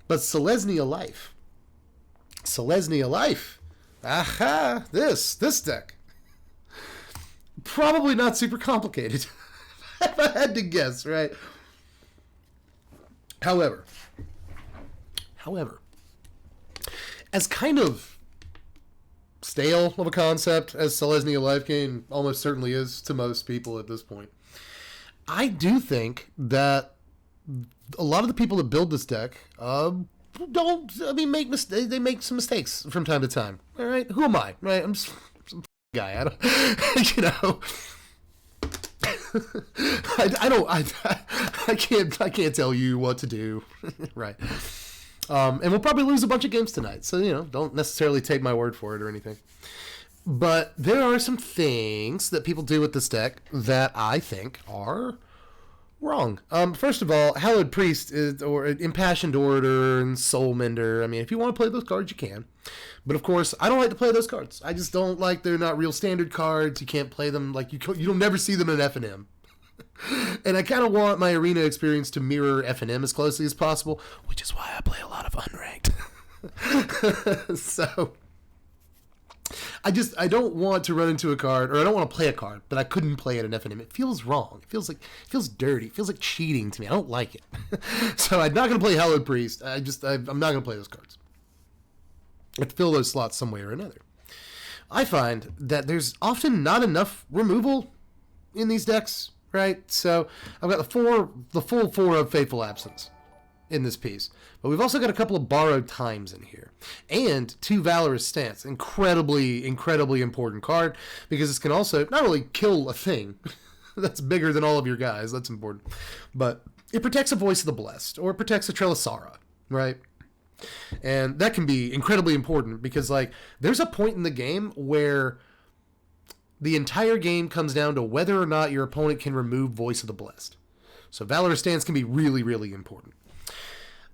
But Selesnya Life. Selesnya Life. Aha! This deck. Probably not super complicated. If I had to guess, right? However, as kind of stale of a concept as Selesnya Lifegain almost certainly is to most people at this point, I do think that a lot of the people that build this deck make mistakes. They make some mistakes from time to time. All right, who am I? Right, I'm just some guy. I don't, you know. I can't tell you what to do. Right. And we'll probably lose a bunch of games tonight. So, you know, don't necessarily take my word for it or anything. But there are some things that people do with this deck that I think are wrong. First of all, Hallowed Priest or Impassioned Orator and Soul Mender. I mean, if you want to play those cards, you can. But of course, I don't like to play those cards. I just don't like, they're not real standard cards. You can't play them, like you'll never see them in F&M. And I kind of want my arena experience to mirror F&M as closely as possible, which is why I play a lot of unranked. So I don't want to run into a card, or I don't want to play a card, but I couldn't play it in F&M. It feels wrong. It feels dirty. It feels like cheating to me. I don't like it. So I'm not going to play Hallowed Priest. I'm not going to play those cards. I have to fill those slots some way or another. I find that there's often not enough removal in these decks, right? So I've got the full four of Fateful Absence in this piece. But we've also got a couple of Borrowed Times in here. And 2 Valorous Stance. Incredibly, incredibly important card, because this can also not only kill a thing that's bigger than all of your guys, that's important, but it protects a Voice of the Blessed, or it protects a Trelasara, right? And that can be incredibly important, because like there's a point in the game where the entire game comes down to whether or not your opponent can remove Voice of the Blessed. So Valorous Stance can be really, really important.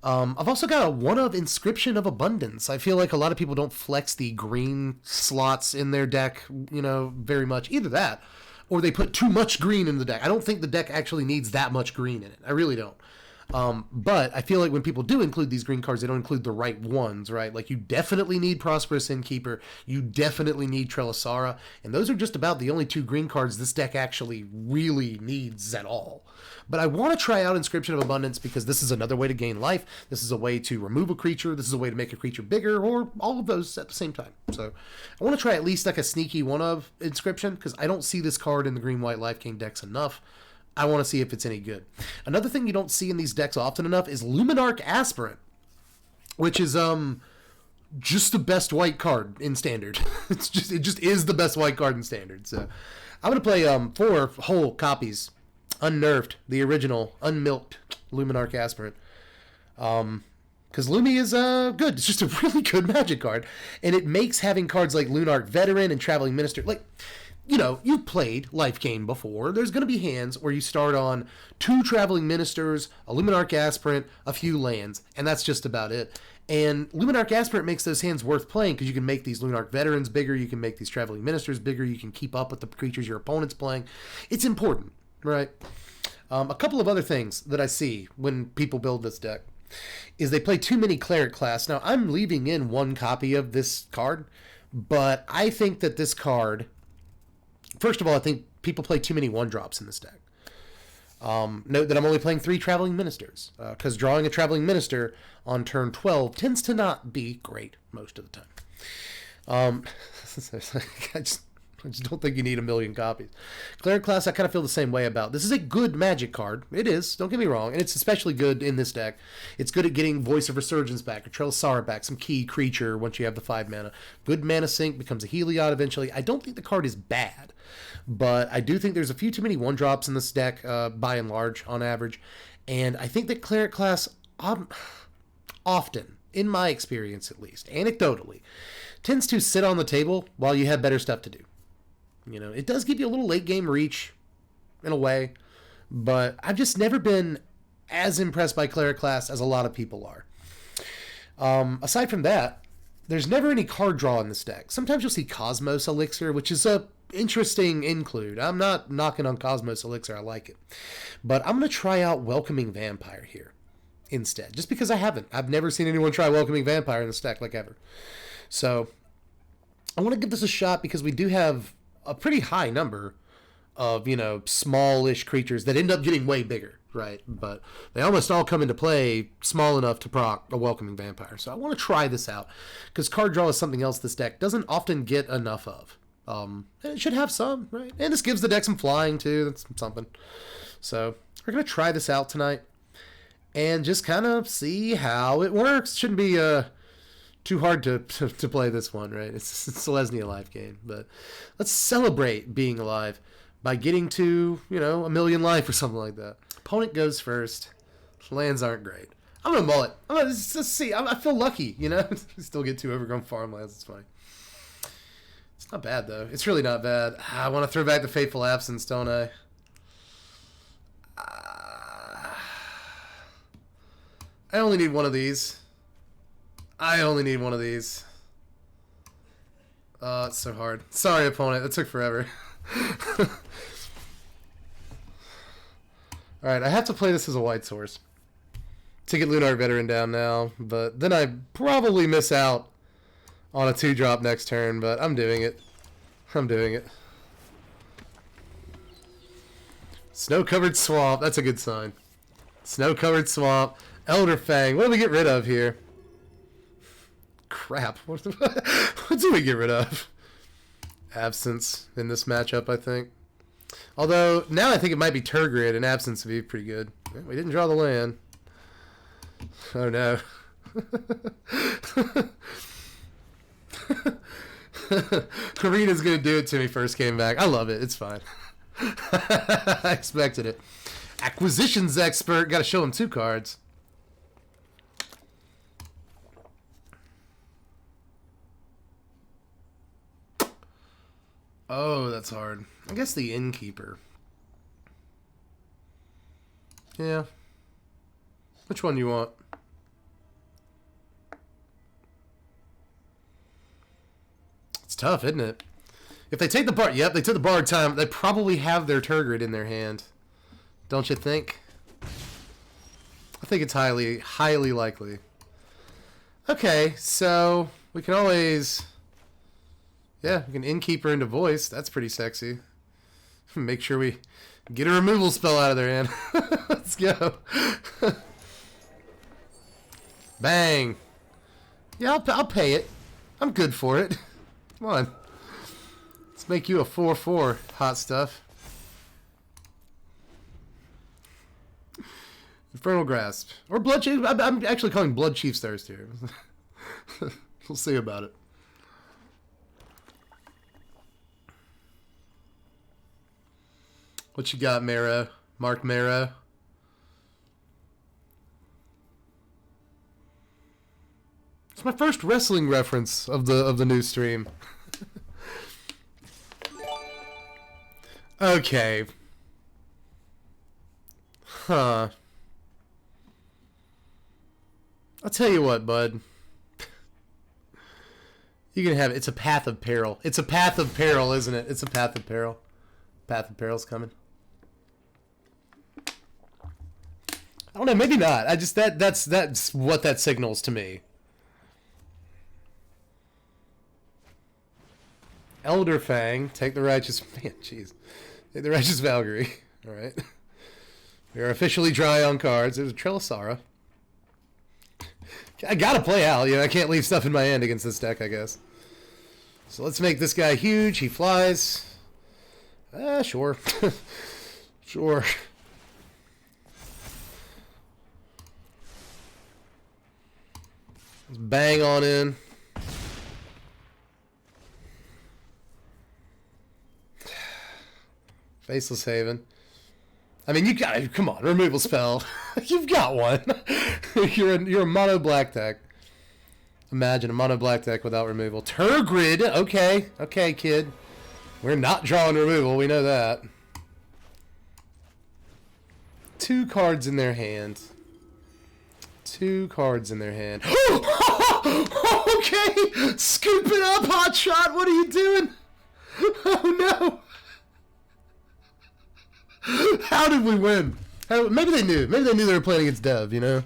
I've also got a one of Inscription of Abundance. I feel like a lot of people don't flex the green slots in their deck, you know, very much. Either that, or they put too much green in the deck. I don't think the deck actually needs that much green in it. I really don't. But I feel like when people do include these green cards, they don't include the right ones, right? Like you definitely need Prosperous Innkeeper, you definitely need Trelasara, and those are just about the only 2 green cards this deck actually really needs at all. But I want to try out Inscription of Abundance because this is another way to gain life, this is a way to remove a creature, this is a way to make a creature bigger, or all of those at the same time. So I want to try at least like a sneaky one of Inscription, because I don't see this card in the green-white Lifegain decks enough. I want to see if it's any good. Another thing you don't see in these decks often enough is Luminarch Aspirant, which is just the best white card in Standard. It just is the best white card in Standard. So I'm gonna play 4 whole copies, unnerved, the original, unmilked Luminarch Aspirant. Because Lumi is good. It's just a really good Magic card, and it makes having cards like Lunarch Veteran and Traveling Minister, like, you know, you've played Lifegain before. There's going to be hands where you start on 2 Traveling Ministers, a Luminarch Aspirant, a few lands, and that's just about it. And Luminarch Aspirant makes those hands worth playing because you can make these Lunarch Veterans bigger, you can make these Traveling Ministers bigger, you can keep up with the creatures your opponent's playing. It's important, right? A couple of other things that I see when people build this deck is they play too many Cleric class. Now, I'm leaving in 1 copy of this card, but I think that this card... First of all, I think people play too many 1-drops in this deck. Note that I'm only playing 3 Traveling Ministers, because drawing a Traveling Minister on turn 12 tends to not be great most of the time. I just don't think you need 1,000,000 copies. Cleric class, I kind of feel the same way about. This is a good Magic card. It is, don't get me wrong, and it's especially good in this deck. It's good at getting Voice of Resurgence back, or Trelasara back, some key creature once you have the 5 mana. Good mana sink, becomes a Heliod eventually. I don't think the card is bad, but I do think there's a few too many 1-drops in this deck, by and large, on average. And I think that Cleric class, often, in my experience at least, anecdotally, tends to sit on the table while you have better stuff to do. You know, it does give you a little late game reach in a way, but I've just never been as impressed by Cleric class as a lot of people are. Aside from that, there's never any card draw in this deck. Sometimes you'll see Cosmos Elixir, which is a interesting include. I'm not knocking on Cosmos Elixir, I like it. But I'm going to try out Welcoming Vampire here. instead. Just because I haven't. I've never seen anyone try Welcoming Vampire in this deck, like, ever. So, I want to give this a shot because we do have a pretty high number of, you know, smallish creatures that end up getting way bigger, right? But they almost all come into play small enough to proc a Welcoming Vampire. So I want to try this out because card draw is something else this deck doesn't often get enough of. And it should have some, right? And this gives the deck some flying too. That's something. So we're going to try this out tonight and just kind of see how it works. Shouldn't be too hard to play this one, right? It's Selesnya Lifegain. But let's celebrate being alive by getting to, you know, 1,000,000 life or something like that. Opponent goes first. Lands aren't great. I'm going to mull it. Let's see. I feel lucky, you know? Still get 2 overgrown farmlands. It's funny. It's not bad, though. It's really not bad. I want to throw back the Fateful Absence, don't I? I only need one of these. It's so hard. Sorry, opponent. That took forever. Alright, I have to play this as a white source to get Lunar Veteran down now, but then I probably miss out on a 2-drop next turn, but I'm doing it. Snow-covered swamp. That's a good sign. Snow-covered swamp. Elder Fang. What do we get rid of here? Crap. What do we get rid of? Absence in this matchup, I think. Although, now I think it might be Turgid, and Absence would be pretty good. We didn't draw the land. Oh, no. Arena's going to do it to me first game back. I love it. It's fine. I expected it. Acquisitions expert. Got to show him 2 cards. Oh, that's hard. I guess the Innkeeper. Yeah. Which one do you want? It's tough, isn't it? If they take the Bard... Yep, they took the Bard time. They probably have their Turgid in their hand. Don't you think? I think it's highly likely. Okay, so we can always... Yeah, we can Innkeeper into Voice. That's pretty sexy. Make sure we get a removal spell out of their hand. Let's go. Bang. Yeah, I'll pay it. I'm good for it. Come on. Let's make you a 4/4, hot stuff. Infernal Grasp. Or Blood Chief. I'm actually calling Blood Chief's Thirst here. We'll see about it. What you got, Marrow? Mark Marrow? It's my first wrestling reference of the new stream. Okay. Huh. I'll tell you what, bud. You can have it. It's a Path of Peril. It's a Path of Peril, isn't it? It's a Path of Peril. Path of Peril's coming. I don't know, maybe not. I just that's what that signals to me. Elder Fang, take the righteous man, jeez. Take the righteous Valkyrie. Alright. We are officially dry on cards. There's a Trelisara. I gotta play out, you know, I can't leave stuff in my hand against this deck, I guess. So let's make this guy huge. He flies. Sure. Sure. Let's bang on in. Faceless Haven. I mean, you got, come on, removal spell. You've got one. You're a mono black deck. Imagine a mono black deck without removal. Turgid. Okay, okay, kid. We're not drawing removal. We know that. 2 cards in their hand. 2 cards in their hand. Okay, scoop it up, hotshot. What are you doing? Oh no. How did we win? Maybe they knew. Maybe they knew they were playing against Dev, you know?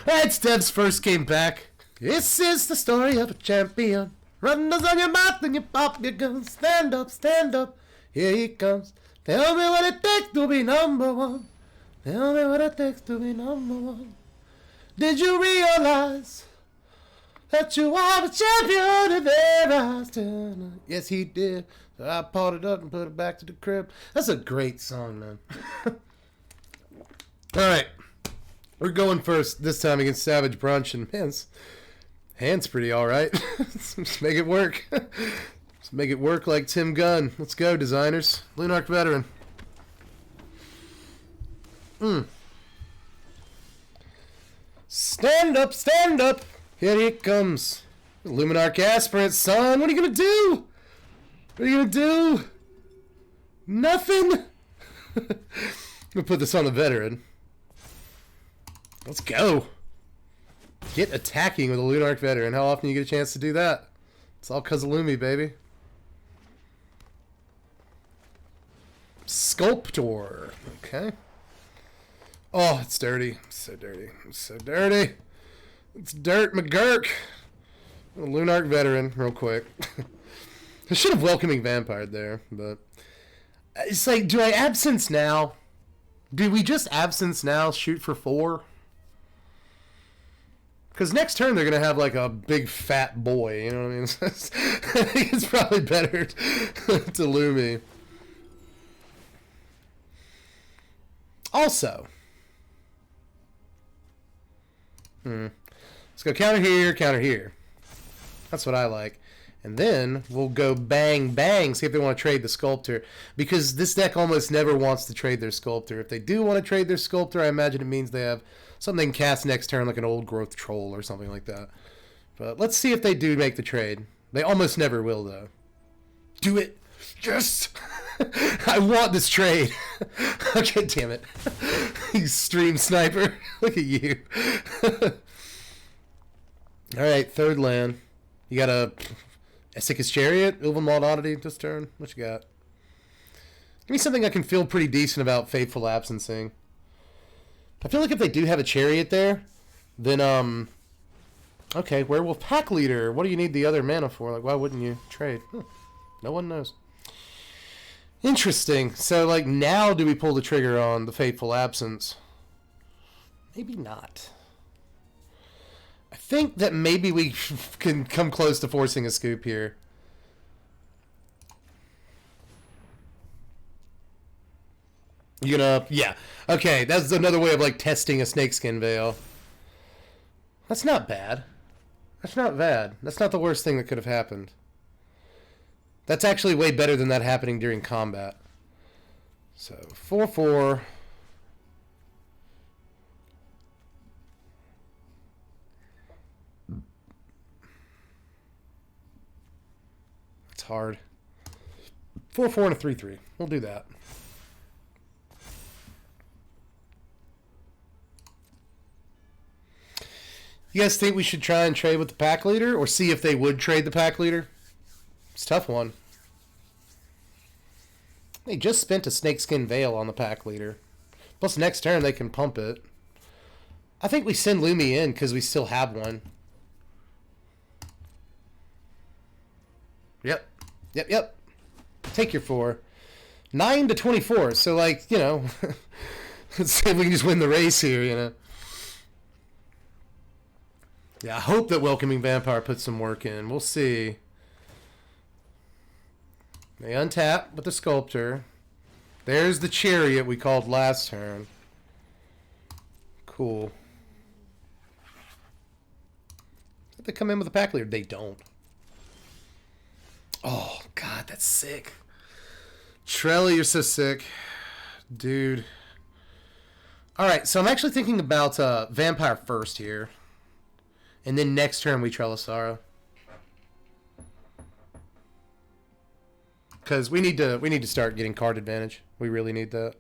It's Dev's first game back. This is the story of a champion. Runners on your mouth and you pop your gun. Stand up, stand up. Here he comes. Tell me what it takes to be number one. Tell me what it takes to be number one. Did you realize that you are the champion in their eyes tonight? Yes, he did. So I poured it up and put it back to the crib. That's a great song, man. Alright. We're going first this time against Savage Brunch. And man, hand's pretty alright. Let's make it work. Let's make it work like Tim Gunn. Let's go, designers. Lunark Veteran. Stand up, stand up. Here he comes. Luminarch Aspirant, son. What are you going to do? What are you going to do? Nothing? I'm going to put this on the Veteran. Let's go. Get attacking with a Lunarch Veteran. How often do you get a chance to do that? It's all because of Lumi, baby. Sculptor. Okay. Oh, it's dirty. It's so dirty. It's so dirty. It's dirt McGurk. A Lunarch Veteran, real quick. I should have Welcoming Vampire there, but it's like, do I absence now? Do we just absence now, shoot for 4? Because next turn they're going to have like a big fat boy, you know what I mean? I think it's probably better to Lumi. Also, let's go counter here. That's what I like. And then we'll go bang, bang, see if they want to trade the Sculptor. Because this deck almost never wants to trade their Sculptor. If they do want to trade their Sculptor, I imagine it means they have something they can cast next turn, like an Old Growth Troll or something like that. But let's see if they do make the trade. They almost never will, though. Do it. Yes! I want this trade. Okay, damn it. You stream sniper. Look at you. Alright, third land. You got a Essika's Chariot, Ilvenwald Oddity this turn. What you got? Give me something I can feel pretty decent about Fateful Absencing. I feel like if they do have a Chariot there, then, okay, Werewolf Pack Leader. What do you need the other mana for? Like, why wouldn't you trade? No one knows. Interesting. So, like, now do we pull the trigger on the Fateful Absence? Maybe not. I think that maybe we can come close to forcing a scoop here. You gonna... Yeah. Okay, that's another way of, like, testing a Snakeskin Veil. That's not bad. That's not bad. That's not the worst thing that could have happened. That's actually way better than that happening during combat. So, 4/4. It's hard. 4/4 and a 3/3. We'll do that. You guys think we should try and trade with the pack leader, or see if they would trade the pack leader? It's a tough one. They just spent a Snakeskin Veil on the pack leader. Plus next turn they can pump it. I think we send Lumi in because we still have one. Yep. Yep. Take your 4. 9 to 24. So, like, you know, let's see if we can just win the race here, you know. Yeah, I hope that Welcoming Vampire puts some work in. We'll see. They untap with the Sculptor. There's the Chariot we called last turn. Cool. Did they come in with a pack leader? They don't. Oh, God, that's sick. Trelly, you're so sick. Dude. Alright, so I'm actually thinking about Vampire first here. And then next turn we Trelisara. Because we need to start getting card advantage. We really need that.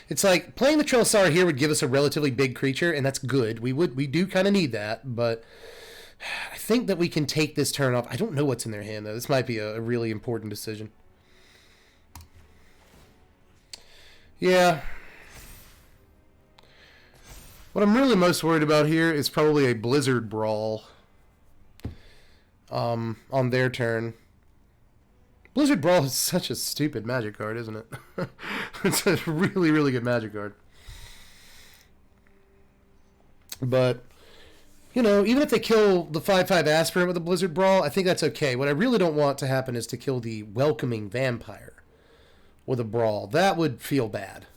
It's like playing the Trelisara here would give us a relatively big creature, and that's good. We do kind of need that, but I think that we can take this turn off. I don't know what's in their hand though. This might be a really important decision. Yeah. What I'm really most worried about here is probably a Blizzard Brawl. On their turn. Blizzard Brawl is such a stupid magic card, isn't it? It's a really, really good magic card. But, you know, even if they kill the 5/5 Aspirant with a Blizzard Brawl, I think that's okay. What I really don't want to happen is to kill the Welcoming Vampire with a Brawl. That would feel bad.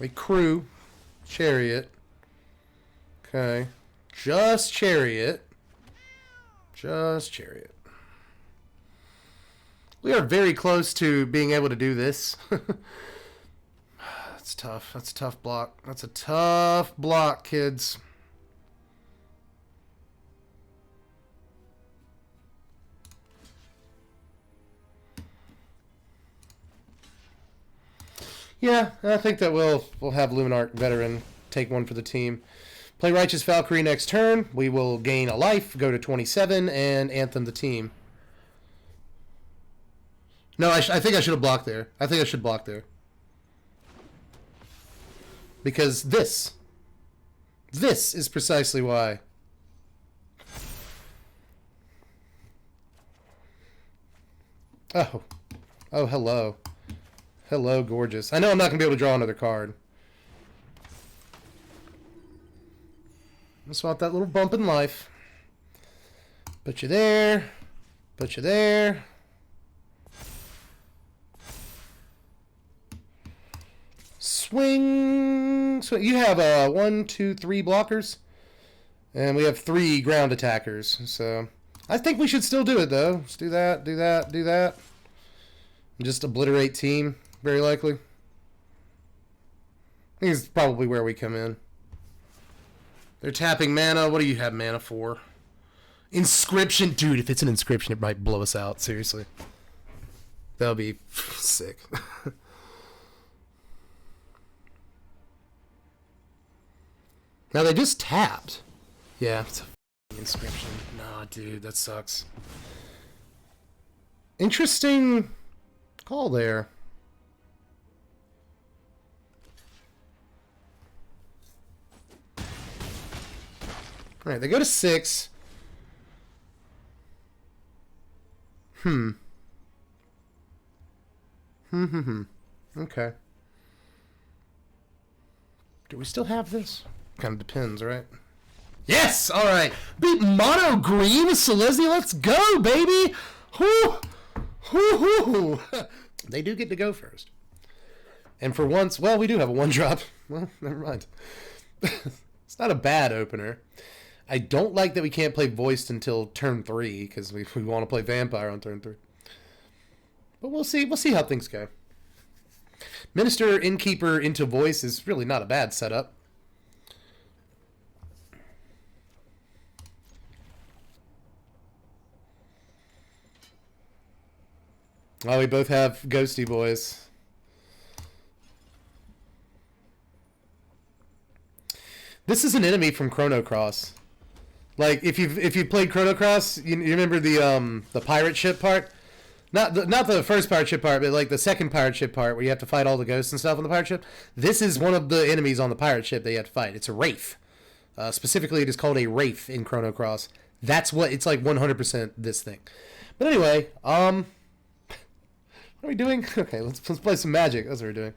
A Crew. Chariot. Okay. Just Chariot. Just Chariot. We are very close to being able to do this. That's tough. That's a tough block. That's a tough block, kids. Yeah, I think that we'll have Luminarch Veteran take one for the team. Play Righteous Valkyrie next turn. We will gain a life, go to 27, and Anthem the team. No, I think I should have blocked there. I think I should block there. Because this is precisely why. Oh, hello. Hello, gorgeous. I know I'm not going to be able to draw another card. Just want that little bump in life. Put you there. Put you there. Swing. So you have 1, 2, 3 blockers. And we have 3 ground attackers. So I think we should still do it, though. Let's do that, do that, do that. And just obliterate team. Very likely. I think it's probably where we come in. They're tapping mana. What do you have mana for? Inscription. Dude, if it's an inscription, it might blow us out. Seriously. That would be sick. Now, they just tapped. Yeah, it's a inscription. Nah, dude, that sucks. Interesting call there. All right, they go to 6. Okay. Do we still have this? Kind of depends, right? Yes! All right. Beat mono green Selesnya. Let's go, baby! Whoo! Whoo! Whoo! They do get to go first. And for once, well, we do have a 1-drop. Well, never mind. It's not a bad opener. I don't like that we can't play Voiced until turn 3, because we want to play Vampire on turn 3. But we'll see. We'll see how things go. Minister, Innkeeper into Voice is really not a bad setup. Oh, we both have Ghosty Boys. This is an enemy from Chrono Cross. Like if you've played Chrono Cross, you remember the pirate ship part. Not the first pirate ship part, but like the second pirate ship part where you have to fight all the ghosts and stuff on the pirate ship. This is one of the enemies on the pirate ship that you have to fight. It's a wraith. Specifically, it is called a wraith in Chrono Cross. That's what it's like. 100% this thing. But anyway, what are we doing? Okay, let's play some Magic. That's what we're doing.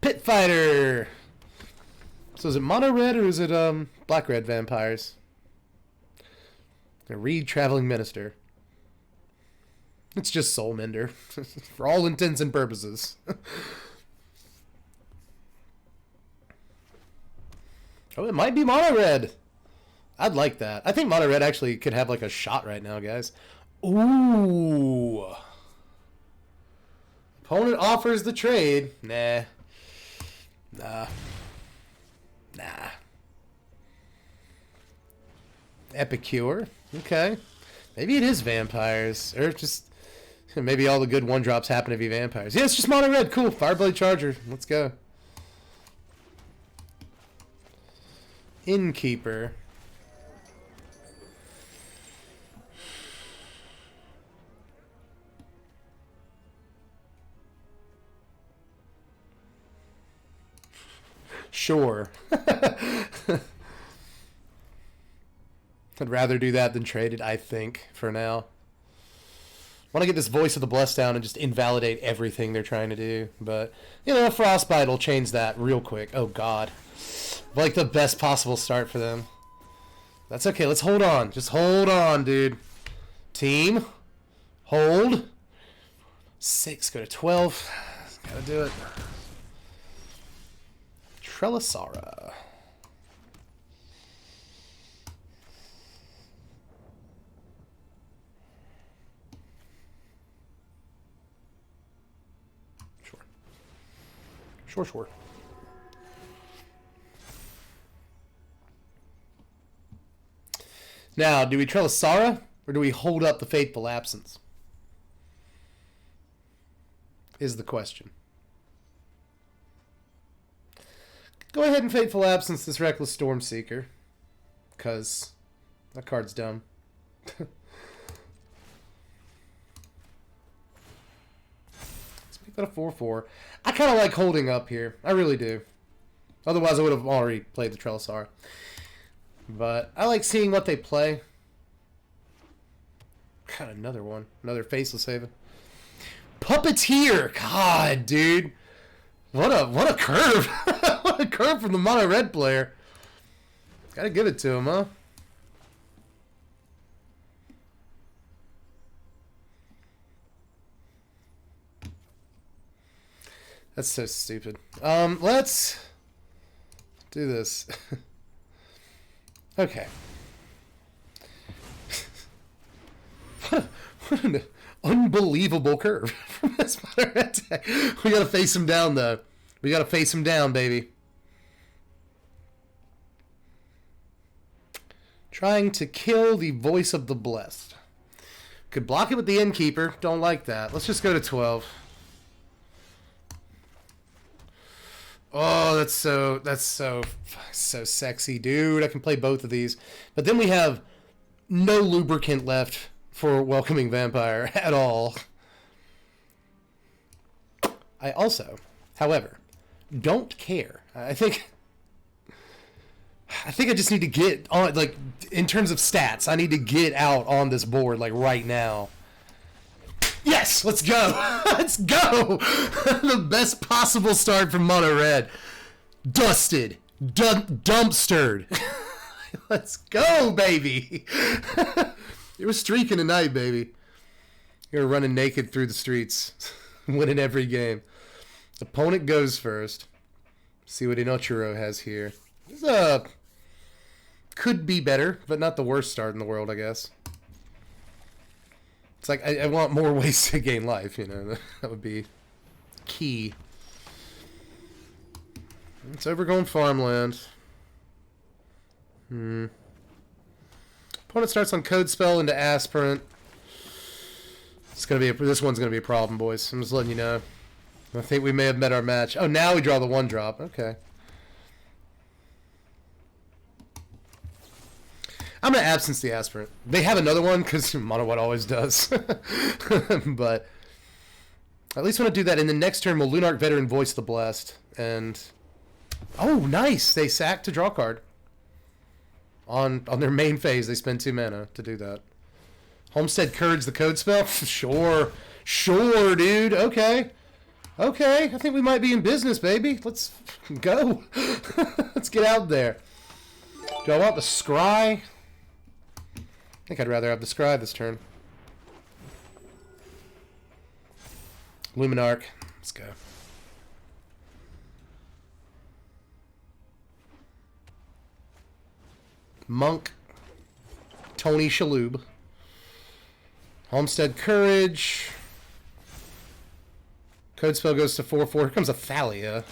Pit Fighter. So is it mono red or is it black red vampires? A Reed Traveling Minister. It's just Soul Mender for all intents and purposes. Oh, it might be mono red. I'd like that. I think mono red actually could have like a shot right now, guys. Ooh. Opponent offers the trade. Nah. Epicure. Okay. Maybe it is vampires. Or just maybe all the good 1-drops happen to be vampires. Yeah, it's just mono red. Cool. Fireblade Charger. Let's go. Innkeeper. Sure. I'd rather do that than trade it, I think, for now. I want to get this Voice of the Blessed down and just invalidate everything they're trying to do. But, you know, Frostbite will change that real quick. Oh, God. Like the best possible start for them. That's okay. Let's hold on. Just hold on, dude. Team. Hold. 6. Go to 12. Gotta do it. Trelisara. Sure. Now, do we Trelisara or do we hold up the Fateful Absence? Is the question. Go ahead and Fateful Absence this Reckless Stormseeker, because that card's dumb. Let's make that a 4/4. I kind of like holding up here. I really do. Otherwise, I would have already played the Trelisara. But I like seeing what they play. Got another one. Another Faceless Haven. Puppeteer! God, dude. What a curve. What a curve from the mono red player. Gotta give it to him, huh? That's so stupid. Let's do this. Okay. What an unbelievable curve from this mono red deck. We gotta face him down, though. We gotta face him down, baby. Trying to kill the Voice of the Blessed. Could block it with the Innkeeper. Don't like that. Let's just go to 12. Oh, that's so sexy, dude. I can play both of these. But then we have no lubricant left for Welcoming Vampire at all. I also, however, don't care. I think I just need to get on, like, in terms of stats, I need to get out on this board, like, right now. Yes, let's go. Let's go. The best possible start from mono red. Dusted. Dumpstered. Let's go, baby. You were streaking tonight, baby. You're running naked through the streets, winning every game. Opponent goes first. See what Inochiro has here. This could be better, but not the worst start in the world, I guess. It's like, I want more ways to gain life, you know. That would be key. It's overgrown farmland. Opponent starts on Code Spell into Aspirant. This one's gonna be a problem, boys. I'm just letting you know. I think we may have met our match. Oh, now we draw the 1-drop. Okay. I'm going to Absence the Aspirant. They have another one, because Mono White always does. But at least want to do that. In the next turn, we'll Lunarch Veteran Voice the Blessed. And, oh, nice! They sack to draw card. On their main phase, they spend 2 mana to do that. Homestead Courage the Code Spell? Sure. Sure, dude. Okay. Okay. I think we might be in business, baby. Let's go. Let's get out there. Do I want the Scry? I think I'd rather have the Scry this turn. Luminarch. Let's go. Monk. Tony Shalhoub. Homestead Courage. Code Spell goes to 4/4. Here comes a Thalia.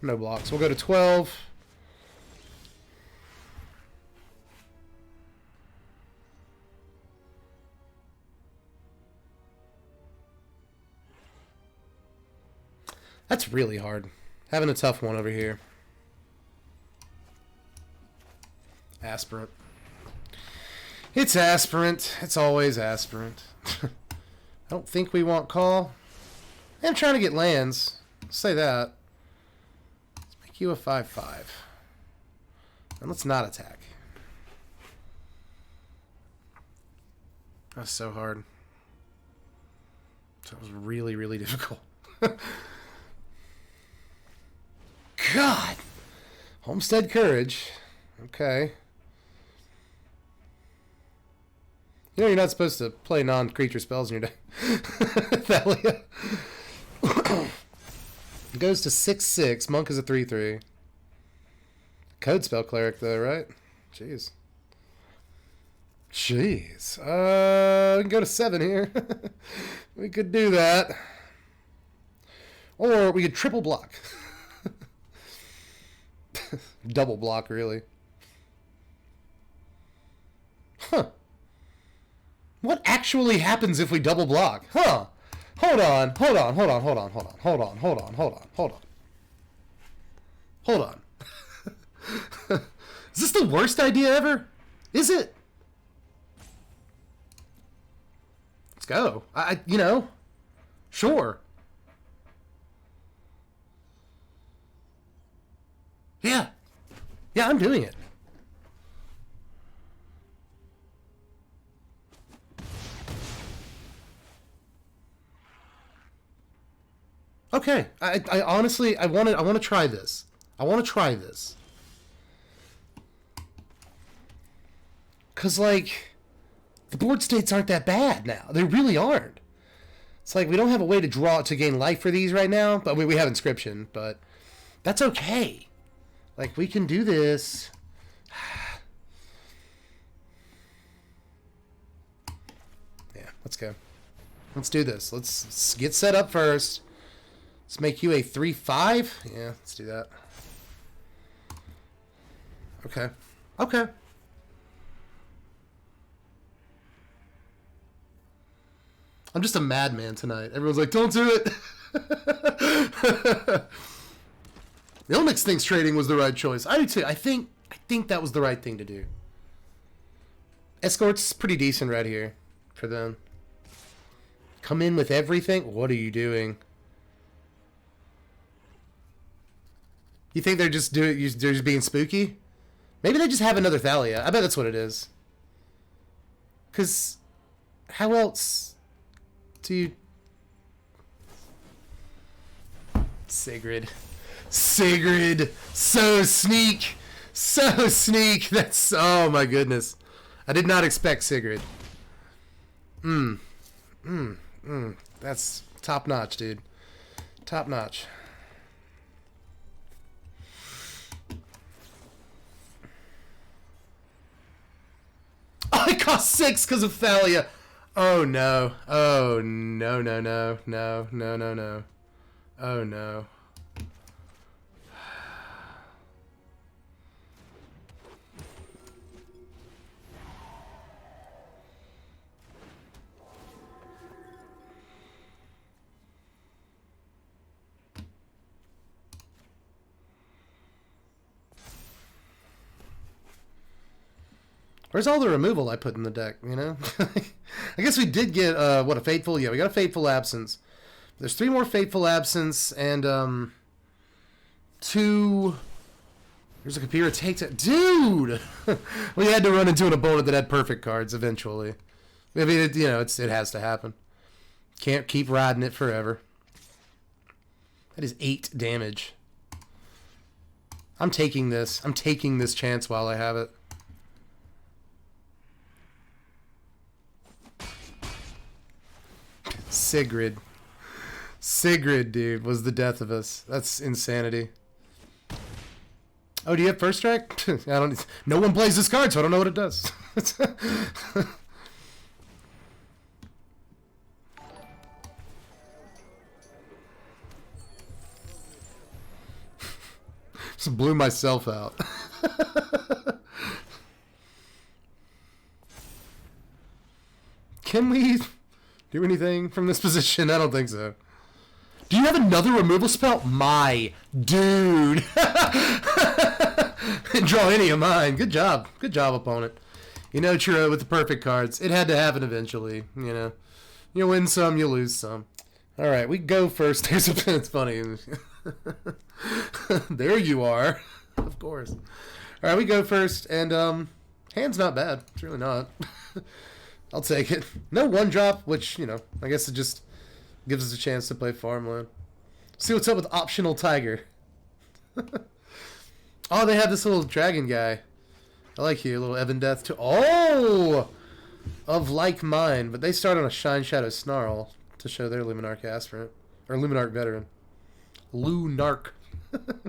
No blocks. We'll go to 12. That's really hard. Having a tough one over here. Aspirant. It's Aspirant. It's always Aspirant. I don't think we want call. I'm trying to get lands. say that. Let's make you a 5/5. And let's not attack. That's so hard. That was really, really difficult. God! Homestead Courage. Okay. You know you're not supposed to play non-creature spells in your deck. Thalia. It goes to 6/6. Monk is a 3/3. Code spell Cleric, though, right? Jeez. Jeez. We can go to 7 here. We could do that. Or we could triple block. Double block, really. Huh. What actually happens if we double block? Huh. Hold on. Is this the worst idea ever? Is it? Let's go. You know, sure. Yeah. Yeah, I'm doing it. Okay. I honestly, I want to try this. I want to try this. Cause like, the board states aren't that bad now. They really aren't. It's like we don't have a way to gain life for these right now, but we have inscription, but that's okay. Like we can do this. Yeah, let's go. Let's do this. Let's get set up first. Let's make you a 3/5. Yeah, let's do that. Okay. Okay. I'm just a madman tonight. Everyone's like, don't do it. The Ilmix thinks trading was the right choice. I do too. I think that was the right thing to do. Escort's pretty decent right here for them. Come in with everything. What are you doing? You think they're just being spooky? Maybe they just have another Thalia. I bet that's what it is. Cause how else do you... Sigrid, so sneak, That's, oh my goodness, I did not expect Sigrid. That's top notch, dude. Top notch. Oh, I cost 6 because of Thalia. Oh no. Oh no. Oh no. Where's all the removal I put in the deck, you know? I guess we did get, what, a Fateful? Yeah, we got a Fateful Absence. There's 3 more Fateful Absence, and, 2... Here's a Kapira takes it. Dude! We had to run into an opponent that had perfect cards, eventually. I mean, it, you know, it has to happen. Can't keep riding it forever. That is 8 damage. I'm taking this. I'm taking this chance while I have it. Sigrid, dude, was the death of us. That's insanity. Oh, do you have first strike? I don't. No one plays this card, so I don't know what it does. Just blew myself out. Can we do anything from this position? I don't think so. Do you have another removal spell? My dude. Didn't draw any of mine. Good job. Good job, opponent. You know, Churro with the perfect cards. It had to happen eventually, you know. You win some, you lose some. All right, we go first. There's a it's funny. There you are. Of course. All right, we go first, and hand's not bad. It's really not. I'll take it. No one drop, which, you know, I guess it just gives us a chance to play farmland. See what's up with optional tiger. Oh, they have this little dragon guy. I like you, little Evan Death too. Oh, of like mind, but they start on a Shine Shadow Snarl to show their Luminarch aspirant or Luminarch veteran. Lunarch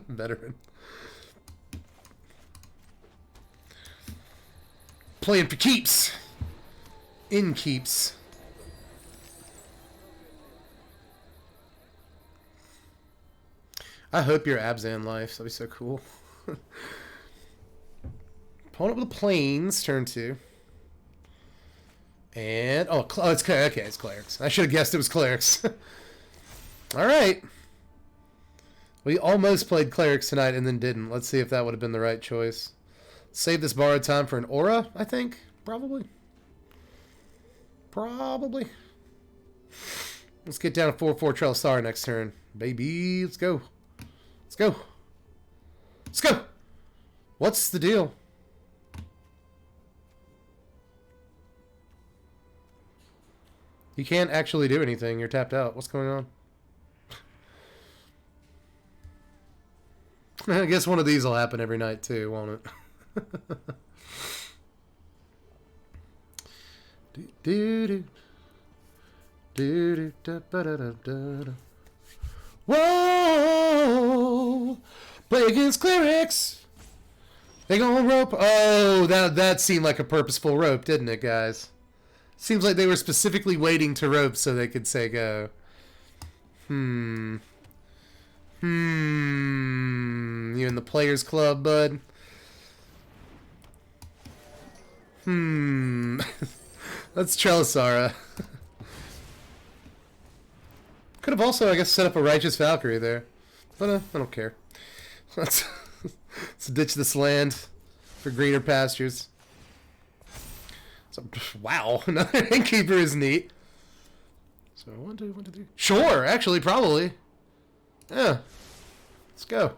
veteran. Playing for keeps. In keeps. I hope you're Abzan Life. That'd be so cool. Opponent with the planes, turn 2. And oh, it's okay. It's Clerics. I should have guessed it was Clerics. All right. We almost played Clerics tonight and then didn't. Let's see if that would have been the right choice. Save this borrowed time for an aura, I think. Probably. Let's get down to 4/4 Trellisar next turn. Baby, let's go. Let's go. Let's go. What's the deal? You can't actually do anything. You're tapped out. What's going on? I guess one of these will happen every night too, won't it? Whoa! Play against Clerics! They gonna rope. Oh, that seemed like a purposeful rope, didn't it, guys? Seems like they were specifically waiting to rope so they could say go. You in the Players Club, bud? That's Trellisara. Could have also, I guess, set up a Righteous Valkyrie there. But I don't care. Let's ditch this land for greener pastures. So, wow, another Innkeeper is neat. So 1, 2, 1, 2, 3. Sure, actually, probably. Yeah. Let's go.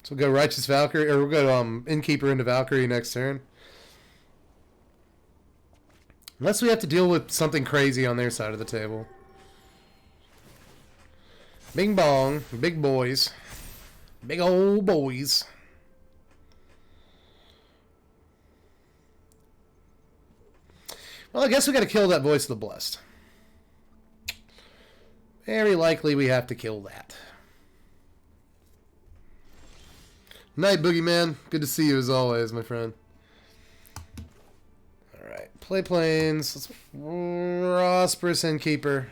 So we'll go Righteous Valkyrie, or we'll go Innkeeper into Valkyrie next turn. Unless we have to deal with something crazy on their side of the table. Bing bong, big boys. Big old boys. Well, I guess we got to kill that Voice of the Blessed. Very likely we have to kill that. Night, Boogeyman. Good to see you as always, my friend. Alright, play planes. Let's Prosperous Innkeeper.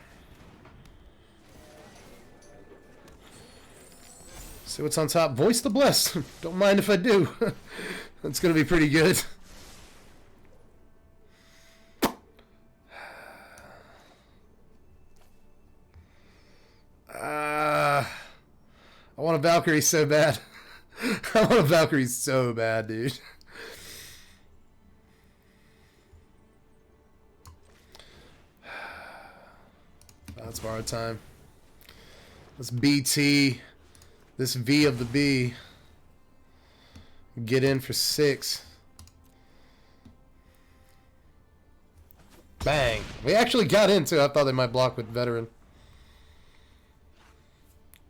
See what's on top. Voice the Blessed. Don't mind if I do. That's going to be pretty good. I want a Valkyrie so bad. I want a Valkyrie so bad, dude. That's borrowed time. Let's BT this V of the B. Get in for 6. Bang. We actually got into. I thought they might block with Veteran.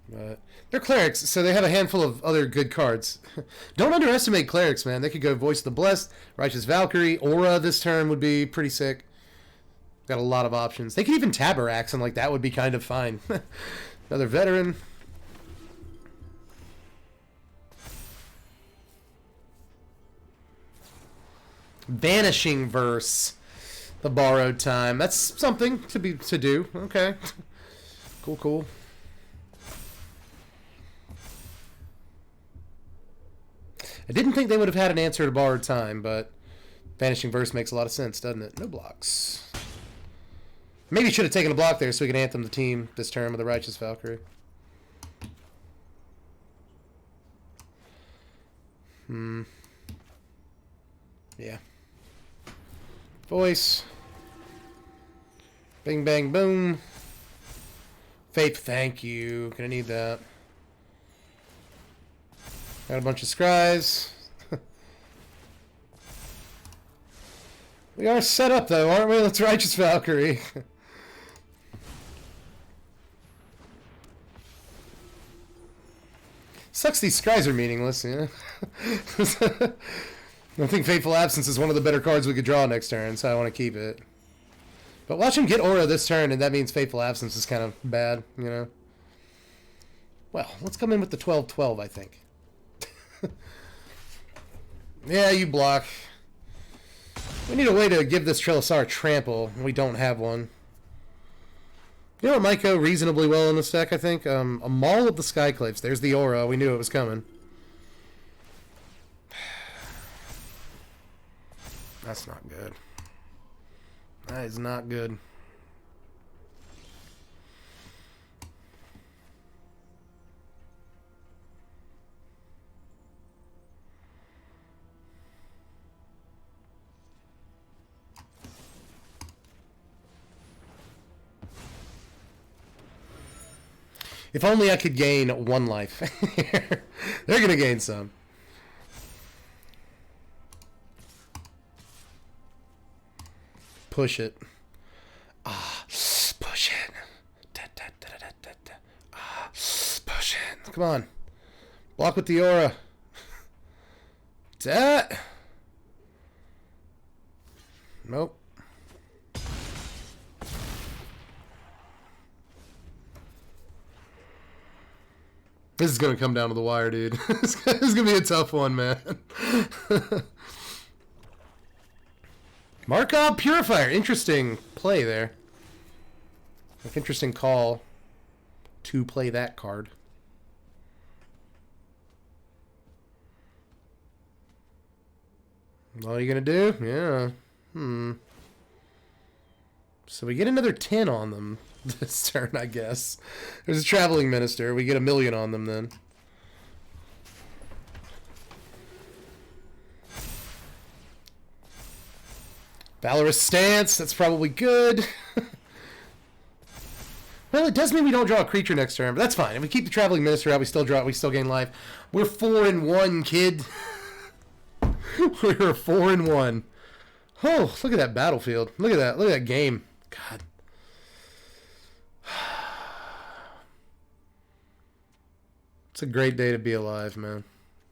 But they're Clerics, so they have a handful of other good cards. Don't underestimate Clerics, man. They could go Voice of the Blessed, Righteous Valkyrie, Aura this turn would be pretty sick. Got a lot of options. They could even Tabarax, and like that would be kind of fine. Another Veteran. Vanishing Verse. The borrowed time. That's something to do. Okay. Cool, cool. I didn't think they would have had an answer to borrowed time, but Vanishing Verse makes a lot of sense, doesn't it? No blocks. Maybe should have taken a block there so we could anthem the team this turn with the Righteous Valkyrie. Yeah. Voice. Bing, bang, boom. Faith, thank you. Gonna need that. Got a bunch of scries. We are set up, though, aren't we? Let's Righteous Valkyrie. Sucks these scries are meaningless, you know? I think Fateful Absence is one of the better cards we could draw next turn, so I want to keep it. But watch him get Aura this turn, and that means Fateful Absence is kind of bad, you know? Well, let's come in with the 12-12, I think. Yeah, you block. We need a way to give this Trilosaur a trample. We don't have one. You know what might go reasonably well in this deck, I think? A Maul of the Skyclaves. There's the Aura. We knew it was coming. That's not good. That is not good. If only I could gain 1 life. They're going to gain some. Push it. Ah, push it. Da, da, da, da, da, da. Ah, push it. Come on. Block with the Aura. That. Nope. This is going to come down to the wire, dude. This is going to be a tough one, man. Markov Purifier. Interesting play there. Like, interesting call to play that card. What are you going to do? Yeah. So we get another 10 on them this turn, I guess. There's a Traveling Minister. We get 1 million on them then. Valorous Stance. That's probably good. Well, it does mean we don't draw a creature next turn, but that's fine. If we keep the Traveling Minister out, we still draw it. We still gain life. We're 4-1, kid. We're 4-1. Oh, look at that battlefield. Look at that. Look at that game. God. It's a great day to be alive, man.